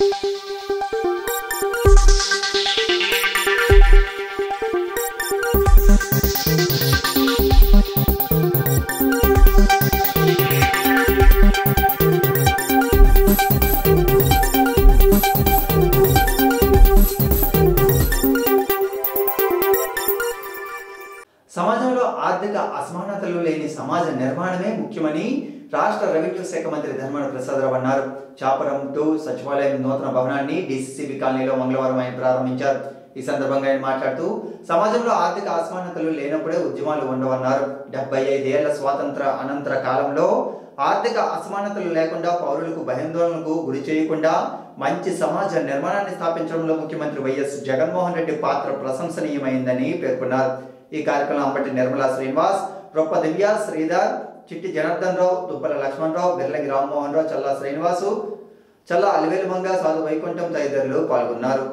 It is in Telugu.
సమాజంలో ఆర్థిక అసమానతలు లేని సమాజ నిర్మాణమే ముఖ్యమని రాష్ట్ర రెవెన్యూ శాఖ మంత్రి ధర్మాన ప్రసాదరావు అన్నారు. చాపరం 2 సచివాలయం నూతన భవనాన్ని డీసీసీబీ కాలనీలో మంగళవారం ఆయన ప్రారంభించారు. ఈ సందర్భంగా ఆయన మాట్లాడుతూ సమాజంలో ఆర్థిక అసమానతలు లేనప్పుడే ఉద్యమాలు ఉండవన్నారు. 75 ఏళ్ల స్వాతంత్ర అనంతర కాలంలో ఆర్థిక అసమానతలు లేకుండా పౌరులకు భయాందోళనకు గురి చేయకుండా మంచి సమాజ నిర్మాణాన్ని స్థాపించడంలో ముఖ్యమంత్రి వైఎస్ జగన్మోహన్ రెడ్డి పాత్ర ప్రశంసనీయమైందని పేర్కొన్నారు. ఈ కార్యక్రమంలో అంబటి నిర్మలా శ్రీనివాస్, రొప్ప దివ్య శ్రీధర్, చిట్టి జనార్దన్ రావు, దుబ్బల లక్ష్మణరావు, బిర్లంగి రామ్మోహన్ రావు, చల్లా శ్రీనివాసు, చల్లా అలివేలు మంగ, సాధు వైకుంఠం తదితరులు పాల్గొన్నారు.